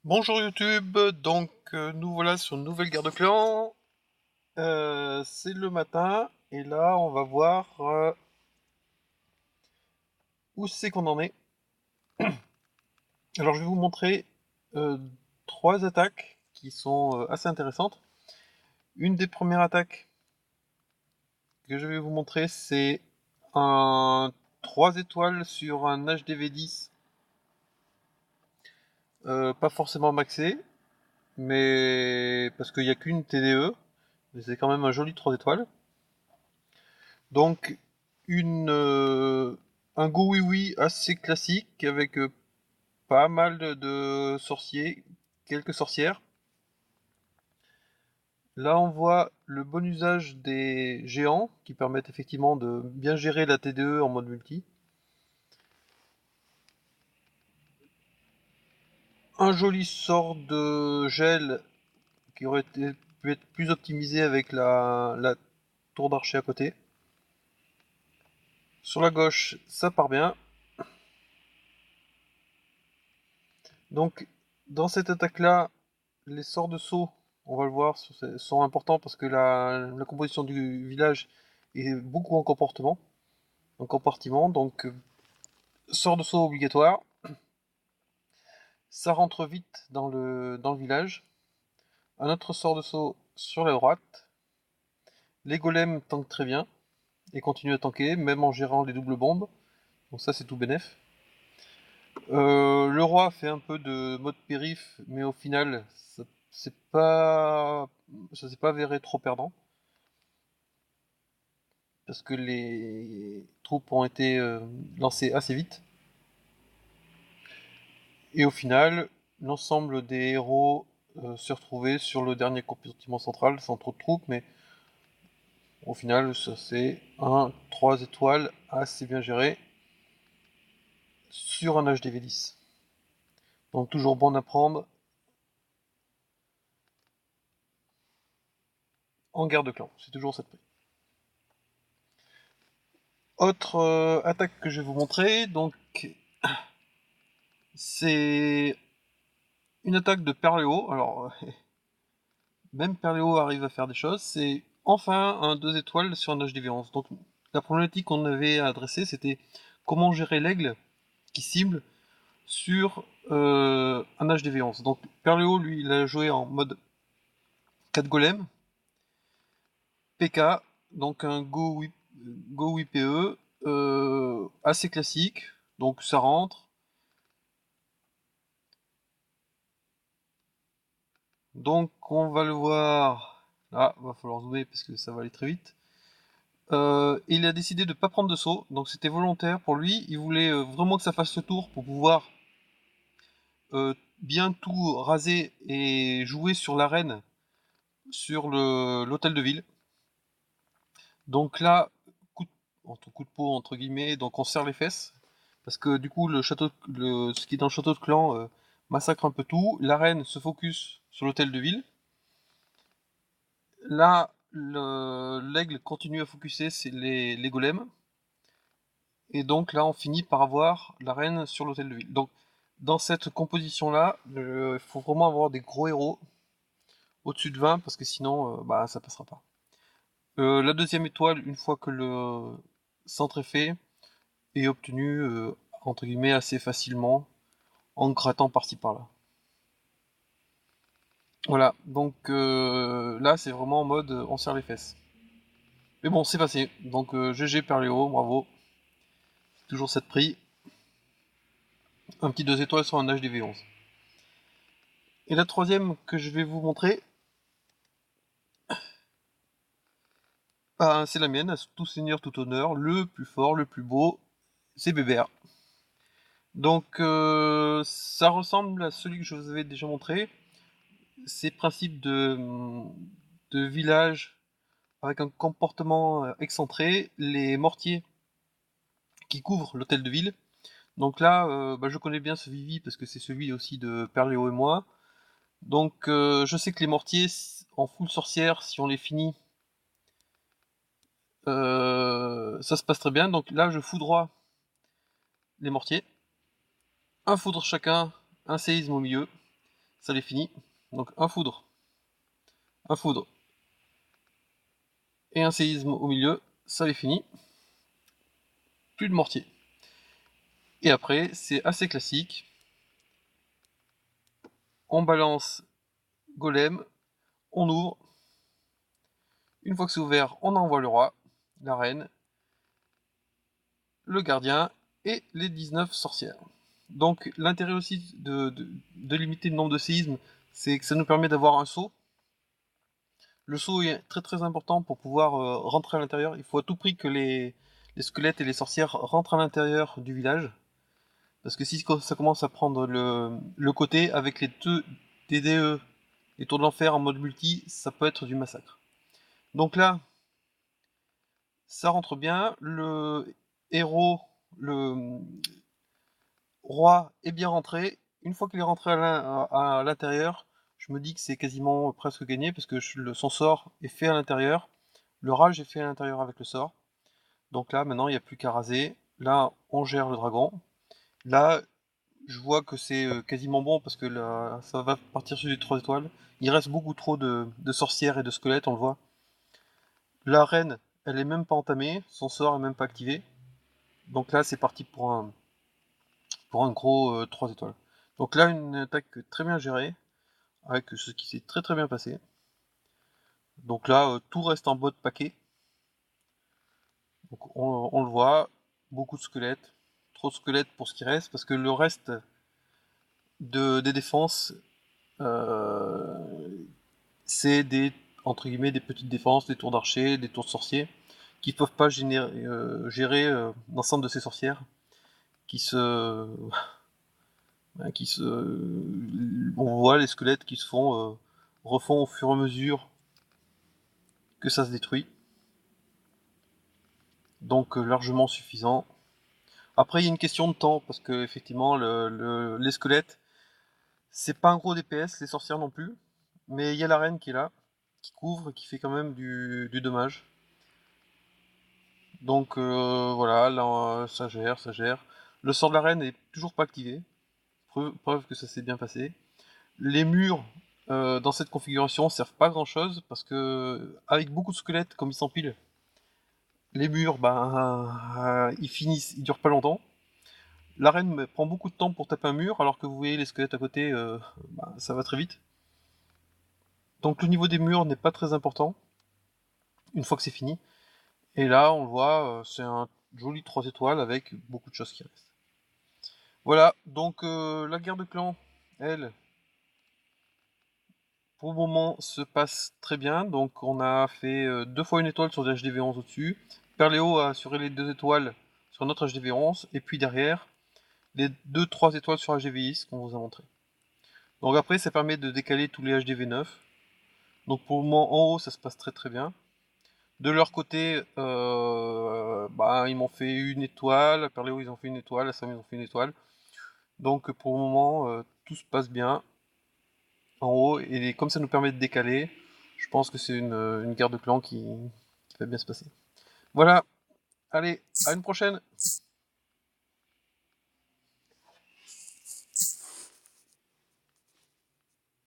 Bonjour YouTube, donc nous voilà sur une nouvelle guerre de clans. C'est le matin et là on va voir où c'est qu'on en est. Alors je vais vous montrer euh, trois attaques qui sont assez intéressantes. Une des premières attaques que je vais vous montrer, c'est un 3 étoiles sur un HDV10, pas forcément maxé, mais parce qu'il n'y a qu'une TDE, mais c'est quand même un joli 3 étoiles. Donc un Go Oui Oui assez classique avec pas mal de sorciers, quelques sorcières. Là on voit le bon usage des géants qui permettent effectivement de bien gérer la TDE en mode multi. Un joli sort de gel qui aurait pu être plus optimisé avec la tour d'archer à côté. Sur la gauche, ça part bien. Donc, dans cette attaque-là, les sorts de saut, on va le voir, sont importants parce que la composition du village est beaucoup en compartiment. Donc, sort de saut obligatoire. Ça rentre vite dans le village. Un autre sort de saut sur la droite. Les golems tankent très bien et continuent à tanker, même en gérant les doubles bombes. Donc ça, c'est tout bénef. Le roi fait un peu de mode périph, mais au final, ça s'est pas avéré trop perdant, parce que les troupes ont été lancées assez vite. Et au final, l'ensemble des héros se retrouvaient sur le dernier compartiment central, sans trop de troupes, mais au final, ça c'est un 3 étoiles assez bien géré sur un HDV10. Donc toujours bon à prendre en guerre de clan, c'est toujours cette prix. Autre attaque que je vais vous montrer, donc c'est une attaque de Perléo. Alors, même Perléo arrive à faire des choses. C'est enfin un 2 étoiles sur un HDV11. Donc, la problématique qu'on avait adressée, c'était comment gérer l'aigle qui cible sur un HDV11. Donc, Perléo, lui, il a joué en mode 4 golem, PK, donc un Go WPE, assez classique. Donc, ça rentre. Donc on va le voir. Ah, va falloir zoomer parce que ça va aller très vite. Il a décidé de ne pas prendre de saut, donc c'était volontaire pour lui. Il voulait vraiment que ça fasse ce tour pour pouvoir bien tout raser et jouer sur l'arène, sur l'hôtel de ville. Donc là, coup de peau entre guillemets, donc on serre les fesses parce que du coup ce qui est dans le château de clan massacre un peu tout. L'arène se focus sur l'hôtel de ville. Là, l'aigle continue à focuser c'est les golems. Et donc là, on finit par avoir la reine sur l'hôtel de ville. Donc, dans cette composition-là, il faut vraiment avoir des gros héros au-dessus de 20 parce que sinon, bah, ça passera pas. La deuxième étoile, une fois que le centre est fait, est obtenue entre guillemets assez facilement en grattant par-ci par-là. Voilà, donc là, c'est vraiment en mode on serre les fesses. Mais bon, c'est passé. Donc GG Perléo, bravo. Toujours cette prix. Un petit 2 étoiles sur un HDV11. Et la troisième que je vais vous montrer, bah, c'est la mienne, à tout seigneur, tout honneur, le plus fort, le plus beau, c'est Bébert. Donc ça ressemble à celui que je vous avais déjà montré. Ces principes de village avec un comportement excentré, les mortiers qui couvrent l'hôtel de ville. Donc là, bah, je connais bien ce Vivi parce que c'est celui aussi de Perléo et moi. Donc je sais que les mortiers en full sorcière, si on les finit, ça se passe très bien. Donc là, je foudroie les mortiers. Un foudre chacun, un séisme au milieu. ça les finit. Donc un foudre et un séisme au milieu, ça les finit. Plus de mortier. Et après, c'est assez classique. On balance golem, on ouvre. Une fois que c'est ouvert, on envoie le roi, la reine, le gardien et les 19 sorcières. Donc l'intérêt aussi de limiter le nombre de séismes, c'est que ça nous permet d'avoir un saut. Le saut est très très important pour pouvoir rentrer à l'intérieur. Il faut à tout prix que les squelettes et les sorcières rentrent à l'intérieur du village. Parce que si ça commence à prendre le côté avec les deux DDE, les tours de l'enfer en mode multi, ça peut être du massacre. Donc là, ça rentre bien. Le héros, le roi est bien rentré. Une fois qu'il est rentré à l'intérieur, je me dis que c'est quasiment presque gagné parce que son sort est fait à l'intérieur. Le rage est fait à l'intérieur avec le sort. Donc là, maintenant, il n'y a plus qu'à raser. Là, on gère le dragon. Là, je vois que c'est quasiment bon parce que là, ça va partir sur les 3 étoiles. Il reste beaucoup trop de sorcières et de squelettes, on le voit. La reine, elle est même pas entamée, son sort est même pas activé. Donc là, c'est parti pour un gros 3 étoiles. Donc là, une attaque très bien gérée, avec ce qui s'est très très bien passé. Donc là, tout reste en mode paquet. Donc on le voit, beaucoup de squelettes, trop de squelettes pour ce qui reste, parce que le reste des défenses, euh, c'est des, entre guillemets, des petites défenses, des tours d'archer, des tours de sorciers, qui ne peuvent pas gérer l'ensemble de ces sorcières, qui se, qui se, on voit les squelettes qui se refont au fur et à mesure que ça se détruit, donc largement suffisant. Après, il y a une question de temps, parce que effectivement, les squelettes, c'est pas un gros DPS, les sorcières non plus, mais il y a la reine qui est là, qui couvre, qui fait quand même du dommage. Donc voilà, là ça gère, ça gère. Le sort de la reine est toujours pas activé, preuve que ça s'est bien passé. Les murs dans cette configuration servent pas à grand chose parce que avec beaucoup de squelettes comme ils s'empilent, les murs ils finissent, ils durent pas longtemps. L'arène prend beaucoup de temps pour taper un mur, alors que vous voyez les squelettes à côté, ça va très vite. Donc le niveau des murs n'est pas très important, une fois que c'est fini. Et là, on le voit, c'est un joli 3 étoiles avec beaucoup de choses qui restent. Voilà, donc la guerre de clans, elle, pour le moment, se passe très bien. Donc on a fait 2 fois une étoile sur des HDV11 au-dessus. Perléo a assuré les 2 étoiles sur notre HDV11. Et puis derrière, les 2-3 étoiles sur HDV10 qu'on vous a montré. Donc après, ça permet de décaler tous les HDV9. Donc pour le moment, en haut, ça se passe très très bien. De leur côté, ils m'ont fait une étoile. À Perléo, ils ont fait une étoile. À Sam, ils ont fait une étoile. Donc pour le moment, tout se passe bien en haut. Et comme ça nous permet de décaler, je pense que c'est une guerre de clans qui va bien se passer. Voilà, allez, à une prochaine!